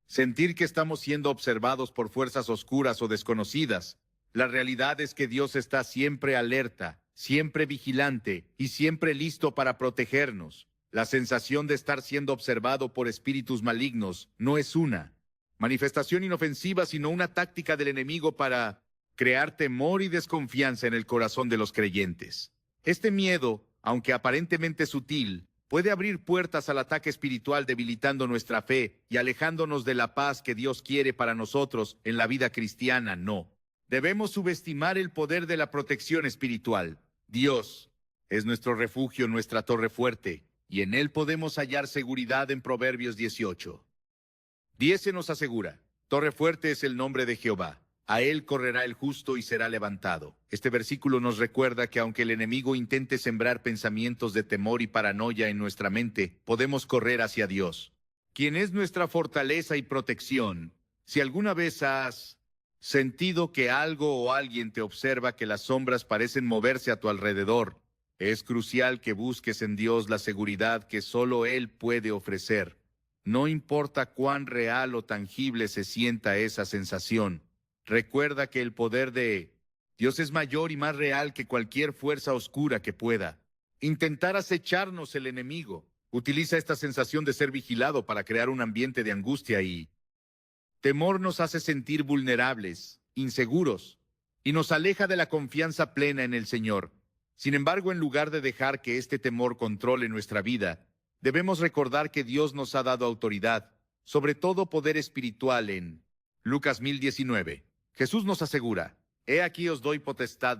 sentir que estamos siendo observados por fuerzas oscuras o desconocidas, la realidad es que Dios está siempre alerta, siempre vigilante y siempre listo para protegernos. La sensación de estar siendo observado por espíritus malignos no es una manifestación inofensiva, sino una táctica del enemigo para crear temor y desconfianza en el corazón de los creyentes. Este miedo, aunque aparentemente sutil, puede abrir puertas al ataque espiritual, debilitando nuestra fe y alejándonos de la paz que Dios quiere para nosotros en la vida cristiana. No debemos subestimar el poder de la protección espiritual. Dios es nuestro refugio, nuestra torre fuerte, y en Él podemos hallar seguridad. En Proverbios 18:10 se nos asegura: torre fuerte es el nombre de Jehová. A Él correrá el justo y será levantado. Este versículo nos recuerda que aunque el enemigo intente sembrar pensamientos de temor y paranoia en nuestra mente, podemos correr hacia Dios, quien es nuestra fortaleza y protección. Si alguna vez has sentido que algo o alguien te observa, que las sombras parecen moverse a tu alrededor, es crucial que busques en Dios la seguridad que solo Él puede ofrecer. No importa cuán real o tangible se sienta esa sensación, recuerda que el poder de Dios es mayor y más real que cualquier fuerza oscura que pueda intentar acecharnos. El enemigo utiliza esta sensación de ser vigilado para crear un ambiente de angustia y temor. Nos hace sentir vulnerables, inseguros, y nos aleja de la confianza plena en el Señor. Sin embargo, en lugar de dejar que este temor controle nuestra vida, debemos recordar que Dios nos ha dado autoridad sobre todo poder espiritual. En Lucas 10:19, Jesús nos asegura: He aquí os doy potestad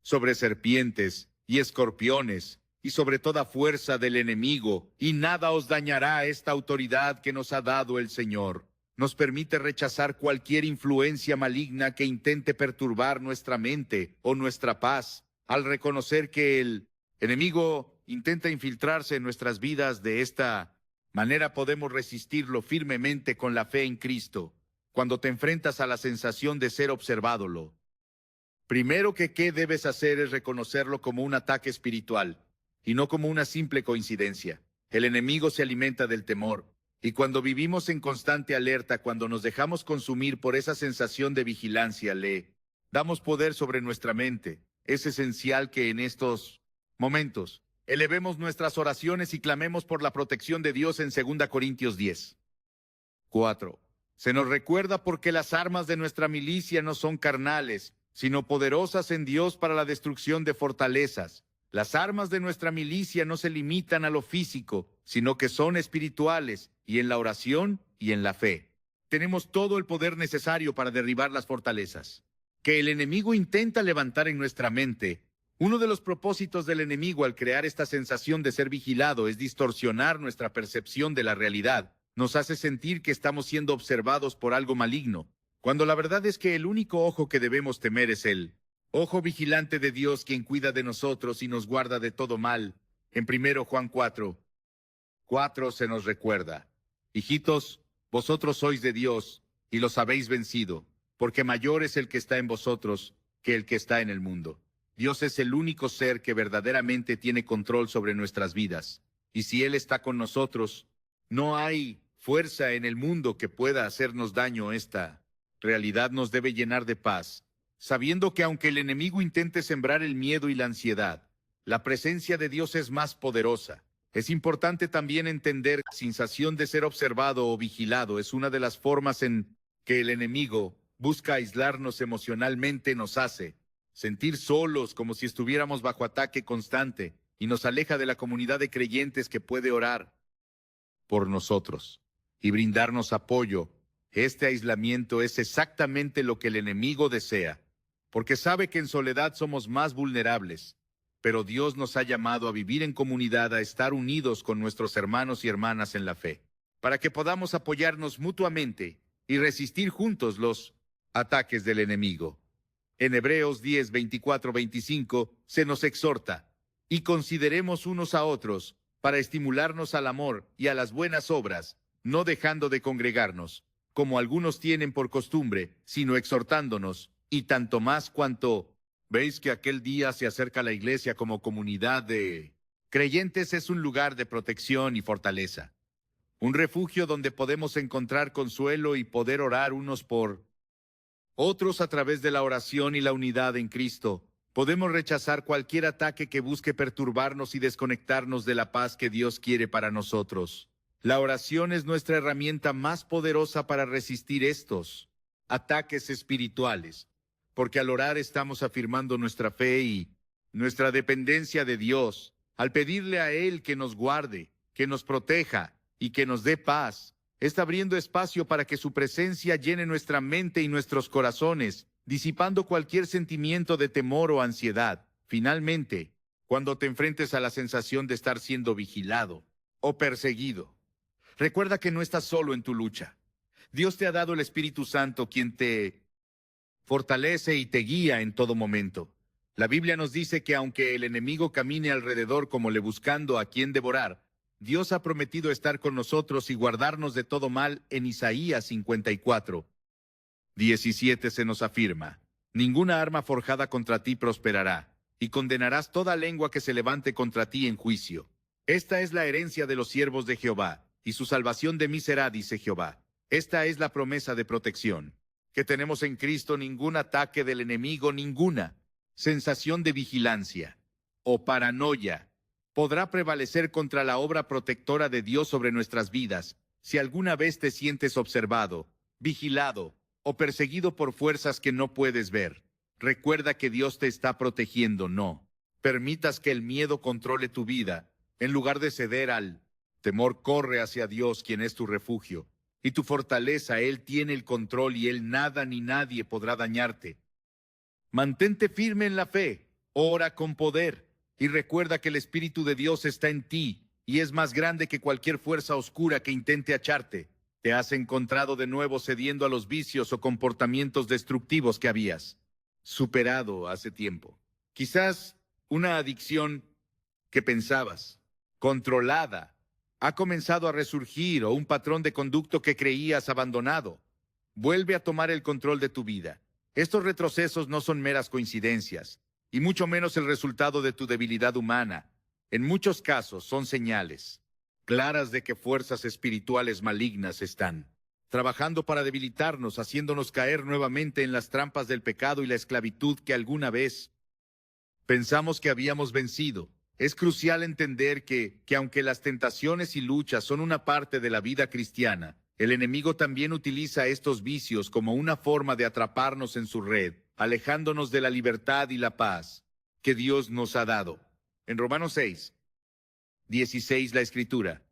sobre serpientes y escorpiones, y sobre toda fuerza del enemigo, y nada os dañará. Esta autoridad que nos ha dado el Señor nos permite rechazar cualquier influencia maligna que intente perturbar nuestra mente o nuestra paz. Al reconocer que el enemigo intenta infiltrarse en nuestras vidas de esta manera, podemos resistirlo firmemente con la fe en Cristo. Cuando te enfrentas a la sensación de ser observado, lo primero que debes hacer es reconocerlo como un ataque espiritual y no como una simple coincidencia. El enemigo se alimenta del temor, y cuando vivimos en constante alerta, cuando nos dejamos consumir por esa sensación de vigilancia, le damos poder sobre nuestra mente. Es esencial que en estos momentos elevemos nuestras oraciones y clamemos por la protección de Dios. En 2 Corintios 10:4 se nos recuerda: porque las armas de nuestra milicia no son carnales, sino poderosas en Dios para la destrucción de fortalezas. Las armas de nuestra milicia no se limitan a lo físico, sino que son espirituales, y en la oración y en la fe tenemos todo el poder necesario para derribar las fortalezas que el enemigo intenta levantar en nuestra mente. Uno de los propósitos del enemigo al crear esta sensación de ser vigilado es distorsionar nuestra percepción de la realidad. Nos hace sentir que estamos siendo observados por algo maligno, cuando la verdad es que el único ojo que debemos temer es el ojo vigilante de Dios, quien cuida de nosotros y nos guarda de todo mal. En 1 Juan 4:4 se nos recuerda: hijitos, vosotros sois de Dios y los habéis vencido, porque mayor es el que está en vosotros que el que está en el mundo. Dios es el único ser que verdaderamente tiene control sobre nuestras vidas. Y si Él está con nosotros, no hay fuerza en el mundo que pueda hacernos daño. Esta realidad nos debe llenar de paz, sabiendo que aunque el enemigo intente sembrar el miedo y la ansiedad, la presencia de Dios es más poderosa. Es importante también entender que la sensación de ser observado o vigilado es una de las formas en que el enemigo busca aislarnos emocionalmente, nos hace sentir solos, como si estuviéramos bajo ataque constante, y nos aleja de la comunidad de creyentes que puede orar por nosotros y brindarnos apoyo. Este aislamiento es exactamente lo que el enemigo desea, porque sabe que en soledad somos más vulnerables. Pero Dios nos ha llamado a vivir en comunidad, a estar unidos con nuestros hermanos y hermanas en la fe, para que podamos apoyarnos mutuamente y resistir juntos los ataques del enemigo. En Hebreos 10:24-25 se nos exhorta: y consideremos unos a otros para estimularnos al amor y a las buenas obras, no dejando de congregarnos, como algunos tienen por costumbre, sino exhortándonos, y tanto más cuanto veis que aquel día se acerca la iglesia. Como comunidad de creyentes es un lugar de protección y fortaleza, un refugio donde podemos encontrar consuelo y poder orar unos por otros. A través de la oración y la unidad en Cristo, podemos rechazar cualquier ataque que busque perturbarnos y desconectarnos de la paz que Dios quiere para nosotros. La oración es nuestra herramienta más poderosa para resistir estos ataques espirituales, porque al orar estamos afirmando nuestra fe y nuestra dependencia de Dios, al pedirle a Él que nos guarde, que nos proteja y que nos dé paz. Está abriendo espacio para que su presencia llene nuestra mente y nuestros corazones, disipando cualquier sentimiento de temor o ansiedad. Finalmente, cuando te enfrentes a la sensación de estar siendo vigilado o perseguido, recuerda que no estás solo en tu lucha. Dios te ha dado el Espíritu Santo, quien te fortalece y te guía en todo momento. La Biblia nos dice que aunque el enemigo camine alrededor como le buscando a quien devorar, Dios ha prometido estar con nosotros y guardarnos de todo mal. En Isaías 54:17 se nos afirma: ninguna arma forjada contra ti prosperará, y condenarás toda lengua que se levante contra ti en juicio. Esta es la herencia de los siervos de Jehová, y su salvación de mí será, dice Jehová. Esta es la promesa de protección que tenemos en Cristo. Ningún ataque del enemigo, ninguna sensación de vigilancia o paranoia podrá prevalecer contra la obra protectora de Dios sobre nuestras vidas. Si alguna vez te sientes observado, vigilado o perseguido por fuerzas que no puedes ver, recuerda que Dios te está protegiendo. No permitas que el miedo controle tu vida. En lugar de ceder al temor, corre hacia Dios, quien es tu refugio y tu fortaleza. Él tiene el control y Él nada ni nadie podrá dañarte. Mantente firme en la fe, ora con poder y recuerda que el Espíritu de Dios está en ti y es más grande que cualquier fuerza oscura que intente acharte. Te has encontrado de nuevo cediendo a los vicios o comportamientos destructivos que habías superado hace tiempo. Quizás una adicción que pensabas controlada ha comenzado a resurgir, o un patrón de conducta que creías abandonado vuelve a tomar el control de tu vida. Estos retrocesos no son meras coincidencias, y mucho menos el resultado de tu debilidad humana. En muchos casos son señales claras de que fuerzas espirituales malignas están trabajando para debilitarnos, haciéndonos caer nuevamente en las trampas del pecado y la esclavitud que alguna vez pensamos que habíamos vencido. Es crucial entender que aunque las tentaciones y luchas son una parte de la vida cristiana, el enemigo también utiliza estos vicios como una forma de atraparnos en su red, alejándonos de la libertad y la paz que Dios nos ha dado. En Romanos 6:16 la Escritura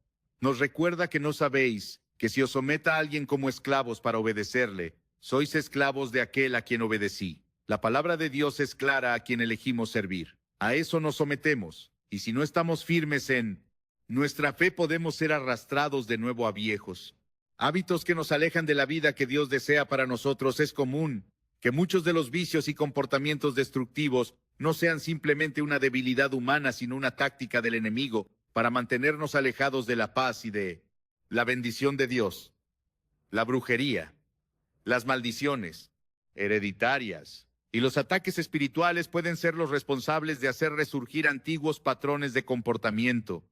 nos recuerda que no sabéis que si os someta a alguien como esclavos para obedecerle, sois esclavos de aquel a quien obedecí. La palabra de Dios es clara a quien elegimos servir. A eso nos sometemos, y si no estamos firmes en nuestra fe podemos ser arrastrados de nuevo a viejos hábitos que nos alejan de la vida que Dios desea para nosotros. Es común que muchos de los vicios y comportamientos destructivos no sean simplemente una debilidad humana, sino una táctica del enemigo para mantenernos alejados de la paz y de la bendición de Dios. La brujería, las maldiciones hereditarias y los ataques espirituales pueden ser los responsables de hacer resurgir antiguos patrones de comportamiento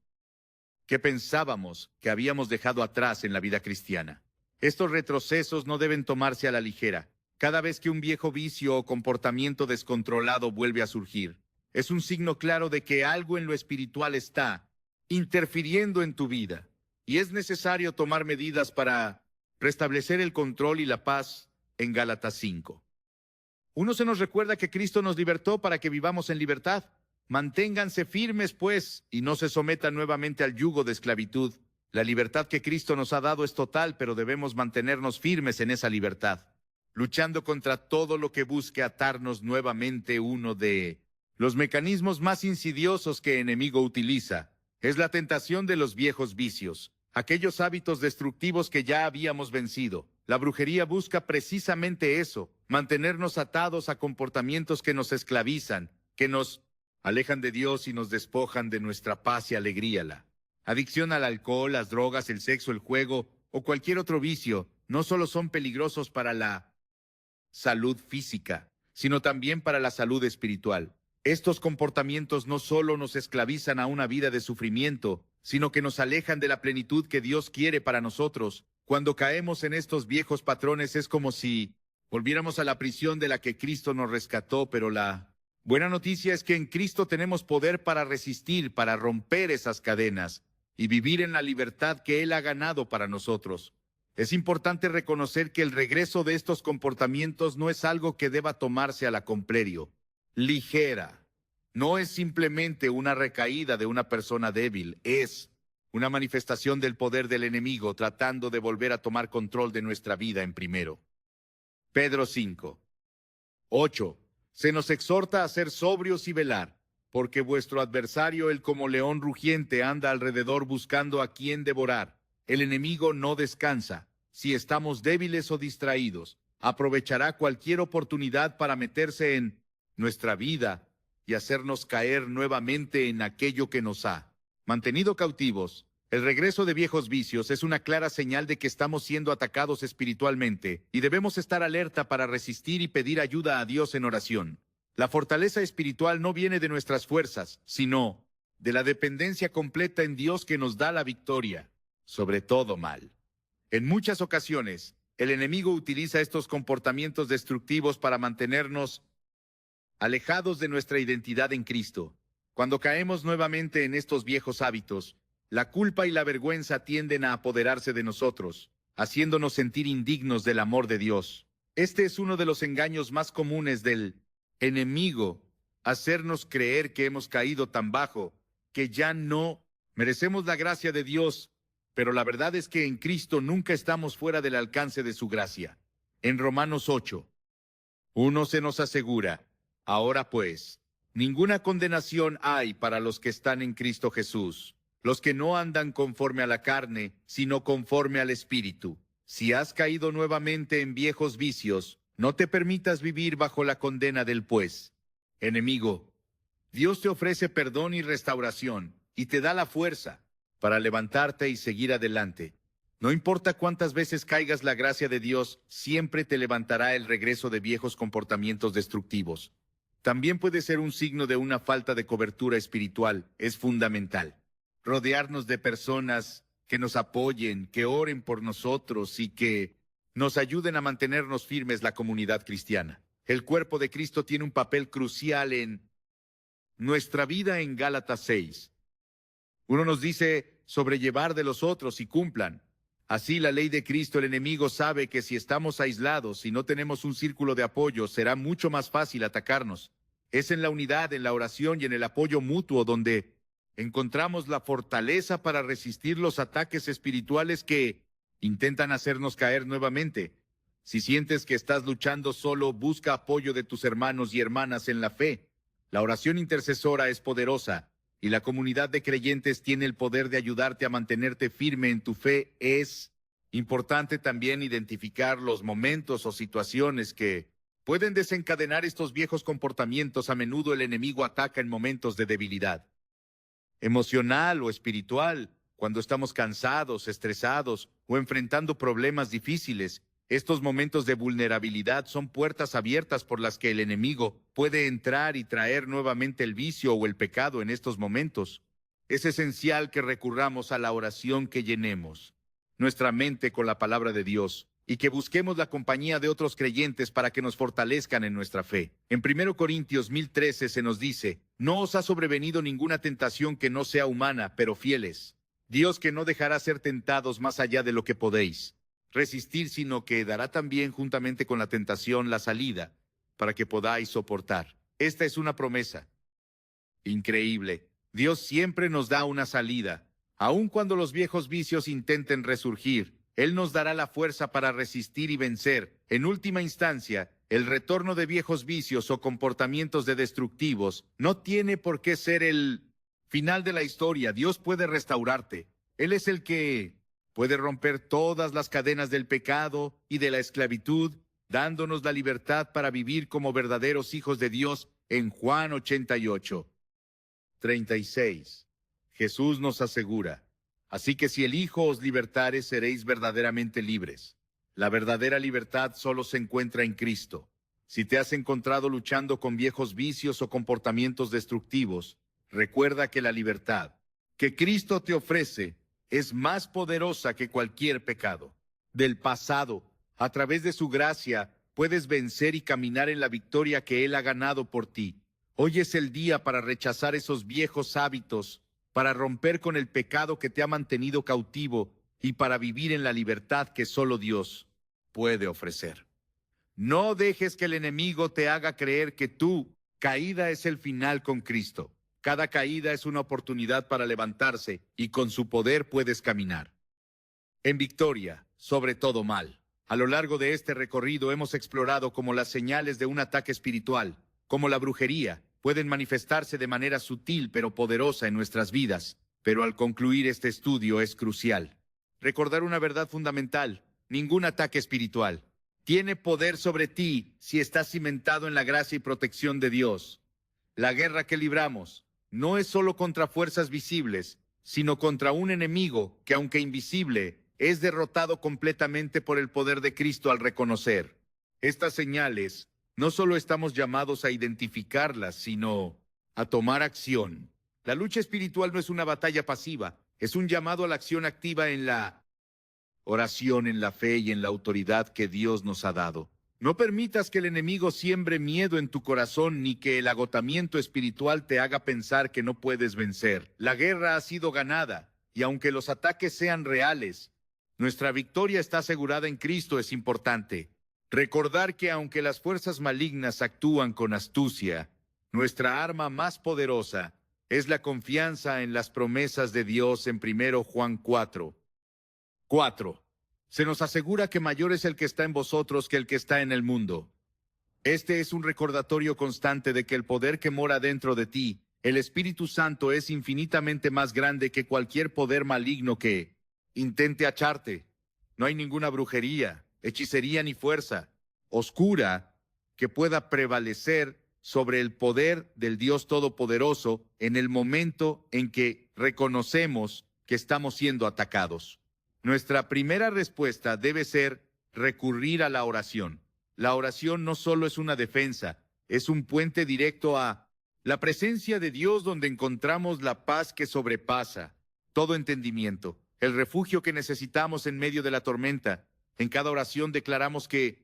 que pensábamos que habíamos dejado atrás en la vida cristiana. Estos retrocesos no deben tomarse a la ligera. Cada vez que un viejo vicio o comportamiento descontrolado vuelve a surgir, es un signo claro de que algo en lo espiritual está interfiriendo en tu vida, y es necesario tomar medidas para restablecer el control y la paz. En Gálatas 5. Se nos recuerda que Cristo nos libertó para que vivamos en libertad. Manténganse firmes, pues, y no se sometan nuevamente al yugo de esclavitud. La libertad que Cristo nos ha dado es total, pero debemos mantenernos firmes en esa libertad, luchando contra todo lo que busque atarnos nuevamente. Uno de los mecanismos más insidiosos que el enemigo utiliza es la tentación de los viejos vicios, aquellos hábitos destructivos que ya habíamos vencido. La brujería busca precisamente eso, mantenernos atados a comportamientos que nos esclavizan, que nos alejan de Dios y nos despojan de nuestra paz y alegría. La adicción al alcohol, las drogas, el sexo, el juego o cualquier otro vicio no solo son peligrosos para la salud física, sino también para la salud espiritual. Estos comportamientos no solo nos esclavizan a una vida de sufrimiento, sino que nos alejan de la plenitud que Dios quiere para nosotros. Cuando caemos en estos viejos patrones es como si volviéramos a la prisión de la que Cristo nos rescató, pero la buena noticia es que en Cristo tenemos poder para resistir, para romper esas cadenas y vivir en la libertad que Él ha ganado para nosotros. Es importante reconocer que el regreso de estos comportamientos no es algo que deba tomarse a la ligera. No es simplemente una recaída de una persona débil, es una manifestación del poder del enemigo tratando de volver a tomar control de nuestra vida en primero. Pedro 5. 8. Se nos exhorta a ser sobrios y velar, porque vuestro adversario, el como león rugiente, anda alrededor buscando a quien devorar. El enemigo no descansa. Si estamos débiles o distraídos, aprovechará cualquier oportunidad para meterse en nuestra vida y hacernos caer nuevamente en aquello que nos ha mantenido cautivos. El regreso de viejos vicios es una clara señal de que estamos siendo atacados espiritualmente y debemos estar alerta para resistir y pedir ayuda a Dios en oración. La fortaleza espiritual no viene de nuestras fuerzas, sino de la dependencia completa en Dios que nos da la victoria sobre todo mal. En muchas ocasiones, el enemigo utiliza estos comportamientos destructivos para mantenernos alejados de nuestra identidad en Cristo. Cuando caemos nuevamente en estos viejos hábitos, la culpa y la vergüenza tienden a apoderarse de nosotros, haciéndonos sentir indignos del amor de Dios. Este es uno de los engaños más comunes del enemigo, hacernos creer que hemos caído tan bajo, que ya no merecemos la gracia de Dios, pero la verdad es que en Cristo nunca estamos fuera del alcance de su gracia. En Romanos 8:1 se nos asegura: ahora pues, ninguna condenación hay para los que están en Cristo Jesús, los que no andan conforme a la carne, sino conforme al Espíritu. Si has caído nuevamente en viejos vicios, no te permitas vivir bajo la condena del pues. Enemigo, Dios te ofrece perdón y restauración, y te da la fuerza para levantarte y seguir adelante. No importa cuántas veces caigas, la gracia de Dios siempre te levantará el regreso de viejos comportamientos destructivos. También puede ser un signo de una falta de cobertura espiritual. Es fundamental rodearnos de personas que nos apoyen, que oren por nosotros y que nos ayuden a mantenernos firmes. La comunidad cristiana, el cuerpo de Cristo, tiene un papel crucial en nuestra vida. En Gálatas 6:1 nos dice: sobrellevar de los otros y cumplan así la ley de Cristo. El enemigo sabe que si estamos aislados y no tenemos un círculo de apoyo, será mucho más fácil atacarnos. Es en la unidad, en la oración y en el apoyo mutuo donde encontramos la fortaleza para resistir los ataques espirituales que intentan hacernos caer nuevamente. Si sientes que estás luchando solo, busca apoyo de tus hermanos y hermanas en la fe. La oración intercesora es poderosa, y la comunidad de creyentes tiene el poder de ayudarte a mantenerte firme en tu fe. Es importante también identificar los momentos o situaciones que pueden desencadenar estos viejos comportamientos. A menudo el enemigo ataca en momentos de debilidad emocional o espiritual, cuando estamos cansados, estresados o enfrentando problemas difíciles. Estos momentos de vulnerabilidad son puertas abiertas por las que el enemigo puede entrar y traer nuevamente el vicio o el pecado en estos momentos. Es esencial que recurramos a la oración, que llenemos nuestra mente con la palabra de Dios y que busquemos la compañía de otros creyentes para que nos fortalezcan en nuestra fe. En 1 Corintios 10:13 se nos dice: no os ha sobrevenido ninguna tentación que no sea humana, pero fieles Dios, que no dejará ser tentados más allá de lo que podéis resistir, sino que dará también juntamente con la tentación la salida, para que podáis soportar. Esta es una promesa increíble. Dios siempre nos da una salida. Aun cuando los viejos vicios intenten resurgir, Él nos dará la fuerza para resistir y vencer. En última instancia, el retorno de viejos vicios o comportamientos destructivos no tiene por qué ser el final de la historia. Dios puede restaurarte. Él es el que puede romper todas las cadenas del pecado y de la esclavitud, dándonos la libertad para vivir como verdaderos hijos de Dios. En Juan 88:36, Jesús nos asegura: así que si el Hijo os libertare, seréis verdaderamente libres. La verdadera libertad solo se encuentra en Cristo. Si te has encontrado luchando con viejos vicios o comportamientos destructivos, recuerda que la libertad que Cristo te ofrece es más poderosa que cualquier pecado del pasado. A través de su gracia, puedes vencer y caminar en la victoria que Él ha ganado por ti. Hoy es el día para rechazar esos viejos hábitos, para romper con el pecado que te ha mantenido cautivo y para vivir en la libertad que solo Dios puede ofrecer. No dejes que el enemigo te haga creer que tu caída es el final con Cristo. Cada caída es una oportunidad para levantarse, y con su poder puedes caminar en victoria sobre todo mal. A lo largo de este recorrido hemos explorado cómo las señales de un ataque espiritual, como la brujería, pueden manifestarse de manera sutil pero poderosa en nuestras vidas. Pero al concluir este estudio es crucial recordar una verdad fundamental: ningún ataque espiritual tiene poder sobre ti si estás cimentado en la gracia y protección de Dios. La guerra que libramos no es solo contra fuerzas visibles, sino contra un enemigo que, aunque invisible, es derrotado completamente por el poder de Cristo. Al reconocer estas señales, no solo estamos llamados a identificarlas, sino a tomar acción. La lucha espiritual no es una batalla pasiva, es un llamado a la acción activa en la oración, en la fe y en la autoridad que Dios nos ha dado. No permitas que el enemigo siembre miedo en tu corazón, ni que el agotamiento espiritual te haga pensar que no puedes vencer. La guerra ha sido ganada, y aunque los ataques sean reales, nuestra victoria está asegurada en Cristo. Es importante recordar que aunque las fuerzas malignas actúan con astucia, nuestra arma más poderosa es la confianza en las promesas de Dios. En 1 Juan 4:4. Se nos asegura que mayor es el que está en vosotros que el que está en el mundo. Este es un recordatorio constante de que el poder que mora dentro de ti, el Espíritu Santo, es infinitamente más grande que cualquier poder maligno que intente acharte. No hay ninguna brujería, hechicería ni fuerza oscura que pueda prevalecer sobre el poder del Dios Todopoderoso en el momento en que reconocemos que estamos siendo atacados. Nuestra primera respuesta debe ser recurrir a la oración. La oración no solo es una defensa, es un puente directo a la presencia de Dios, donde encontramos la paz que sobrepasa todo entendimiento, el refugio que necesitamos en medio de la tormenta. En cada oración declaramos que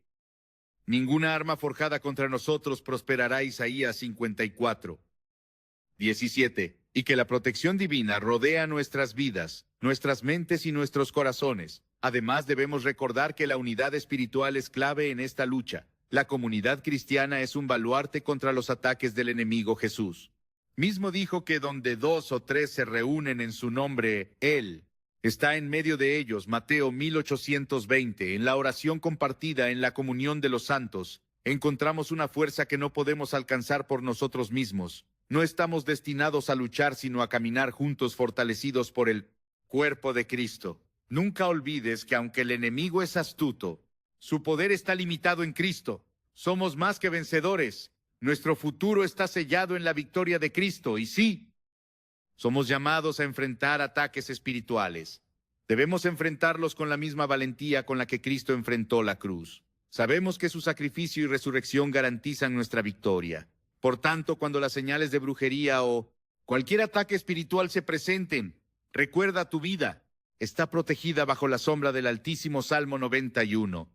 ninguna arma forjada contra nosotros prosperará. Isaías 54:17. Y que la protección divina rodea nuestras vidas, nuestras mentes y nuestros corazones. Además, debemos recordar que la unidad espiritual es clave en esta lucha. La comunidad cristiana es un baluarte contra los ataques del enemigo. Jesús mismo dijo que donde 2 o 3 se reúnen en su nombre, Él está en medio de ellos. Mateo 18:20. En la oración compartida, en la comunión de los santos, Encontramos una fuerza que no podemos alcanzar por nosotros mismos. No estamos destinados a luchar, sino a caminar juntos fortalecidos por el cuerpo de Cristo. Nunca olvides que aunque el enemigo es astuto, su poder está limitado en Cristo. Somos más que vencedores. Nuestro futuro está sellado en la victoria de Cristo. Y sí, somos llamados a enfrentar ataques espirituales. Debemos enfrentarlos con la misma valentía con la que Cristo enfrentó la cruz. Sabemos que su sacrificio y resurrección garantizan nuestra victoria. Por tanto, cuando las señales de brujería o cualquier ataque espiritual se presenten, recuerda tu vida. Está protegida bajo la sombra del Altísimo. Salmo 91.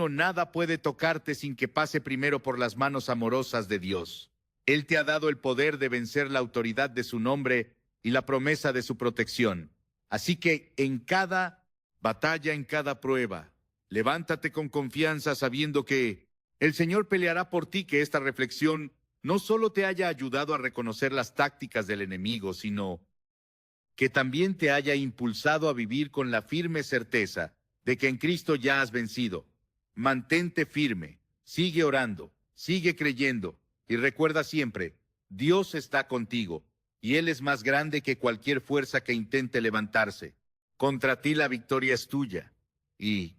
Nada puede tocarte sin que pase primero por las manos amorosas de Dios. Él te ha dado el poder de vencer la autoridad de su nombre y la promesa de su protección. Así que en cada batalla, en cada prueba, levántate con confianza sabiendo que el Señor peleará por ti. Que esta reflexión no solo te haya ayudado a reconocer las tácticas del enemigo, sino que también te haya impulsado a vivir con la firme certeza de que en Cristo ya has vencido. Mantente firme, sigue orando, sigue creyendo y recuerda siempre, Dios está contigo y Él es más grande que cualquier fuerza que intente levantarse. Contra ti la victoria es tuya y